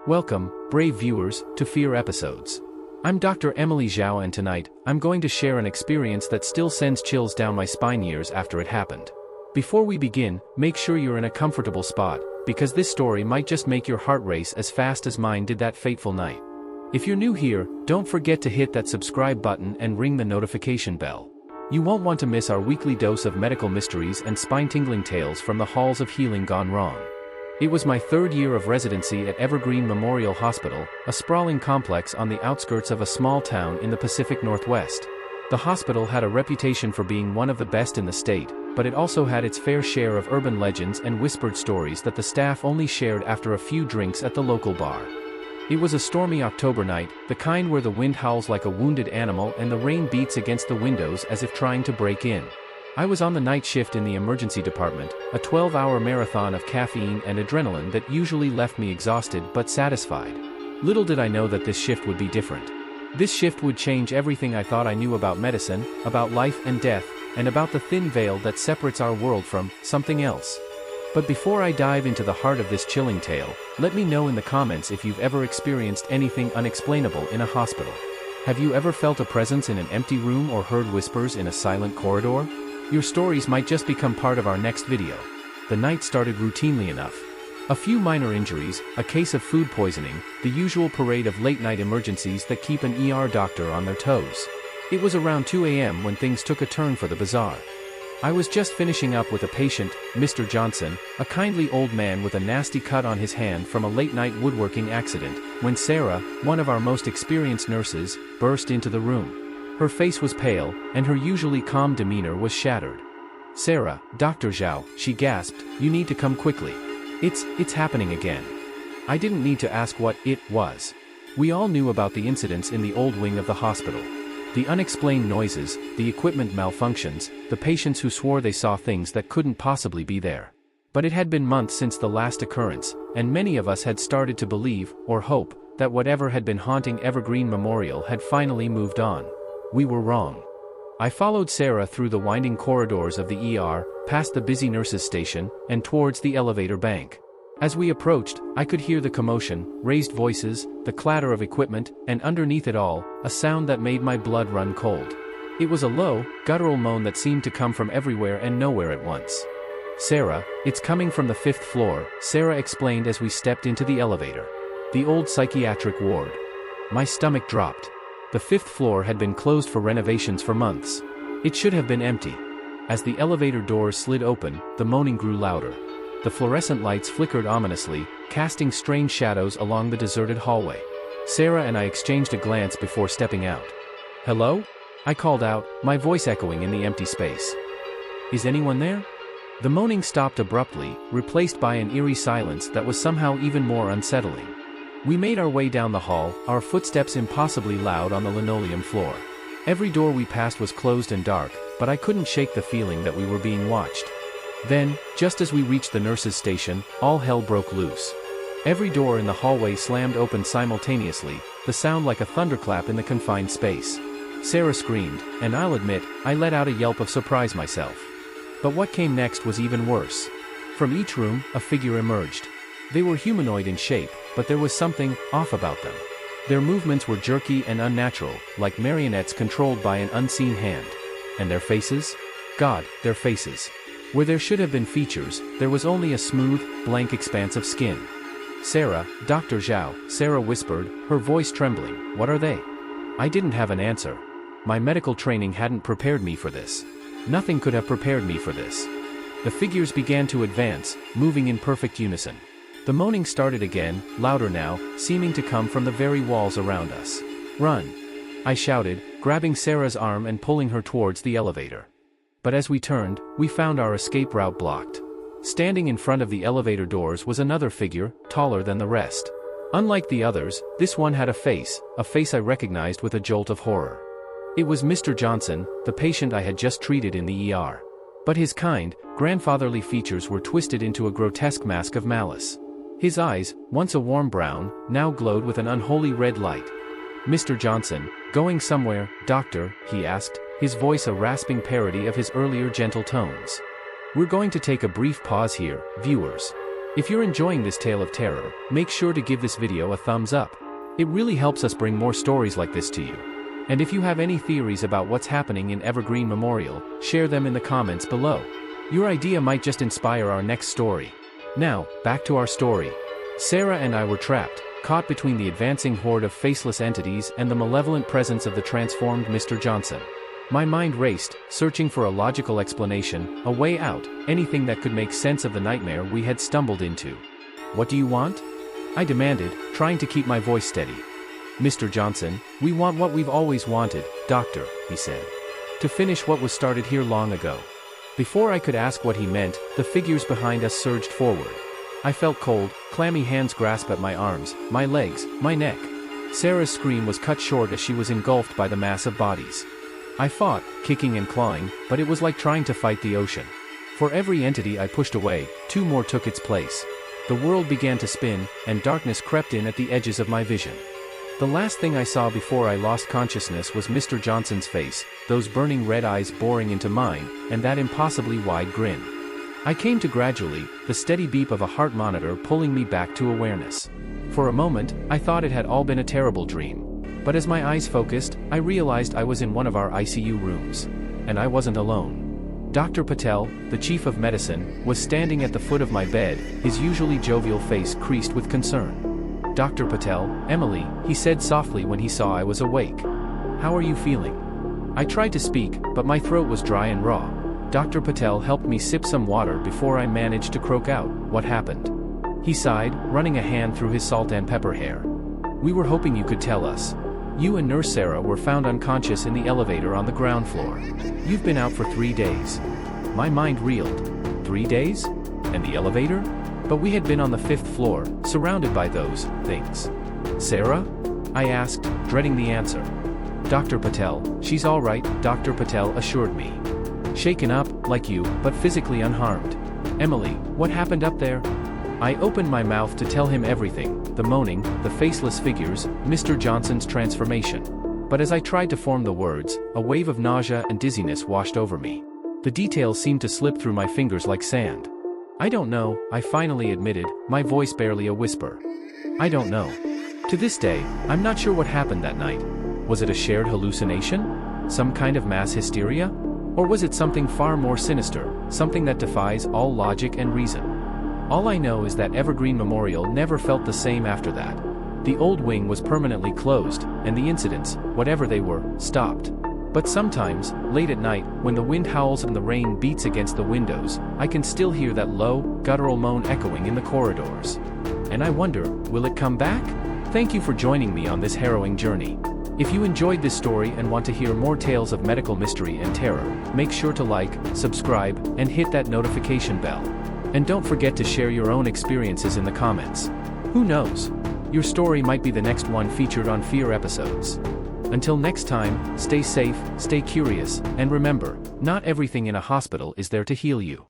Welcome, brave viewers, to Fear Episodes. I'm Dr. Emily Zhao, and tonight, I'm going to share an experience that still sends chills down my spine years after it happened. Before we begin, make sure you're in a comfortable spot, because this story might just make your heart race as fast as mine did that fateful night. If you're new here, don't forget to hit that subscribe button and ring the notification bell. You won't want to miss our weekly dose of medical mysteries and spine-tingling tales from the halls of healing gone wrong. It was my third year of residency at Evergreen Memorial Hospital, a sprawling complex on the outskirts of a small town in the Pacific Northwest. The hospital had a reputation for being one of the best in the state, but it also had its fair share of urban legends and whispered stories that the staff only shared after a few drinks at the local bar. It was a stormy October night, the kind where the wind howls like a wounded animal and the rain beats against the windows as if trying to break in. I was on the night shift in the emergency department, a 12-hour marathon of caffeine and adrenaline that usually left me exhausted but satisfied. Little did I know that this shift would be different. This shift would change everything I thought I knew about medicine, about life and death, and about the thin veil that separates our world from something else. But before I dive into the heart of this chilling tale, let me know in the comments if you've ever experienced anything unexplainable in a hospital. Have you ever felt a presence in an empty room or heard whispers in a silent corridor? Your stories might just become part of our next video. The night started routinely enough. A few minor injuries, a case of food poisoning, the usual parade of late-night emergencies that keep an ER doctor on their toes. It was around 2 a.m. when things took a turn for the bizarre. I was just finishing up with a patient, Mr. Johnson, a kindly old man with a nasty cut on his hand from a late-night woodworking accident, when Sarah, one of our most experienced nurses, burst into the room. Her face was pale, and her usually calm demeanor was shattered. "Sarah, Dr. Zhao," she gasped, "you need to come quickly. It's happening again." I didn't need to ask what it was. We all knew about the incidents in the old wing of the hospital. The unexplained noises, the equipment malfunctions, the patients who swore they saw things that couldn't possibly be there. But it had been months since the last occurrence, and many of us had started to believe, or hope, that whatever had been haunting Evergreen Memorial had finally moved on. We were wrong. I followed Sarah through the winding corridors of the ER, past the busy nurses' station, and towards the elevator bank. As we approached, I could hear the commotion, raised voices, the clatter of equipment, and underneath it all, a sound that made my blood run cold. It was a low, guttural moan that seemed to come from everywhere and nowhere at once. "Sarah, it's coming from the 5th floor," Sarah explained as we stepped into the elevator. The old psychiatric ward. My stomach dropped. The 5th floor had been closed for renovations for months. It should have been empty. As the elevator doors slid open, the moaning grew louder. The fluorescent lights flickered ominously, casting strange shadows along the deserted hallway. Sarah and I exchanged a glance before stepping out. "Hello?" I called out, my voice echoing in the empty space. "Is anyone there?" The moaning stopped abruptly, replaced by an eerie silence that was somehow even more unsettling. We made our way down the hall, our footsteps impossibly loud on the linoleum floor. Every door we passed was closed and dark, but I couldn't shake the feeling that we were being watched. Then, just as we reached the nurses' station, all hell broke loose. Every door in the hallway slammed open simultaneously, the sound like a thunderclap in the confined space. Sarah screamed, and I'll admit, I let out a yelp of surprise myself. But what came next was even worse. From each room, a figure emerged. They were humanoid in shape, but there was something off about them. Their movements were jerky and unnatural, like marionettes controlled by an unseen hand. And their faces? God, their faces. Where there should have been features, there was only a smooth, blank expanse of skin. "Sarah, Dr. Zhao," Sarah whispered, her voice trembling, "what are they?" I didn't have an answer. My medical training hadn't prepared me for this. Nothing could have prepared me for this. The figures began to advance, moving in perfect unison. The moaning started again, louder now, seeming to come from the very walls around us. "Run!" I shouted, grabbing Sarah's arm and pulling her towards the elevator. But as we turned, we found our escape route blocked. Standing in front of the elevator doors was another figure, taller than the rest. Unlike the others, this one had a face I recognized with a jolt of horror. It was Mr. Johnson, the patient I had just treated in the ER. But his kind, grandfatherly features were twisted into a grotesque mask of malice. His eyes, once a warm brown, now glowed with an unholy red light. "Mr. Johnson, going somewhere, doctor?" he asked, his voice a rasping parody of his earlier gentle tones. "We're going to take a brief pause here, viewers. If you're enjoying this tale of terror, make sure to give this video a thumbs up. It really helps us bring more stories like this to you. And if you have any theories about what's happening in Evergreen Memorial, share them in the comments below. Your idea might just inspire our next story. Now, back to our story. Sarah and I were trapped, caught between the advancing horde of faceless entities and the malevolent presence of the transformed Mr. Johnson. My mind raced, searching for a logical explanation, a way out, anything that could make sense of the nightmare we had stumbled into. "What do you want?" I demanded, trying to keep my voice steady. "Mr. Johnson, we want what we've always wanted, Doctor," he said. "To finish what was started here long ago." Before I could ask what he meant, the figures behind us surged forward. I felt cold, clammy hands grasp at my arms, my legs, my neck. Sarah's scream was cut short as she was engulfed by the mass of bodies. I fought, kicking and clawing, but it was like trying to fight the ocean. For every entity I pushed away, two more took its place. The world began to spin, and darkness crept in at the edges of my vision. The last thing I saw before I lost consciousness was Mr. Johnson's face, those burning red eyes boring into mine, and that impossibly wide grin. I came to gradually, the steady beep of a heart monitor pulling me back to awareness. For a moment, I thought it had all been a terrible dream. But as my eyes focused, I realized I was in one of our ICU rooms. And I wasn't alone. Dr. Patel, the chief of medicine, was standing at the foot of my bed, his usually jovial face creased with concern. "Dr. Patel, Emily," he said softly when he saw I was awake. "How are you feeling?" I tried to speak, but my throat was dry and raw. Dr. Patel helped me sip some water before I managed to croak out, "What happened?" He sighed, running a hand through his salt and pepper hair. "We were hoping you could tell us. You and Nurse Sarah were found unconscious in the elevator on the ground floor. You've been out for 3 days." My mind reeled. 3 days? And the elevator? But we had been on the 5th floor, surrounded by those things. "Sarah?" I asked, dreading the answer. "Dr. Patel, she's all right," Dr. Patel assured me. "Shaken up, like you, but physically unharmed." "Emily, what happened up there?" I opened my mouth to tell him everything, the moaning, the faceless figures, Mr. Johnson's transformation. But as I tried to form the words, a wave of nausea and dizziness washed over me. The details seemed to slip through my fingers like sand. "I don't know," I finally admitted, my voice barely a whisper. "I don't know. To this day, I'm not sure what happened that night. Was it a shared hallucination? Some kind of mass hysteria? Or was it something far more sinister, something that defies all logic and reason? All I know is that Evergreen Memorial never felt the same after that. The old wing was permanently closed, and the incidents, whatever they were, stopped. But sometimes, late at night, when the wind howls and the rain beats against the windows, I can still hear that low, guttural moan echoing in the corridors. And I wonder, will it come back? Thank you for joining me on this harrowing journey. If you enjoyed this story and want to hear more tales of medical mystery and terror, make sure to like, subscribe, and hit that notification bell. And don't forget to share your own experiences in the comments. Who knows? Your story might be the next one featured on Fear Episodes. Until next time, stay safe, stay curious, and remember, not everything in a hospital is there to heal you.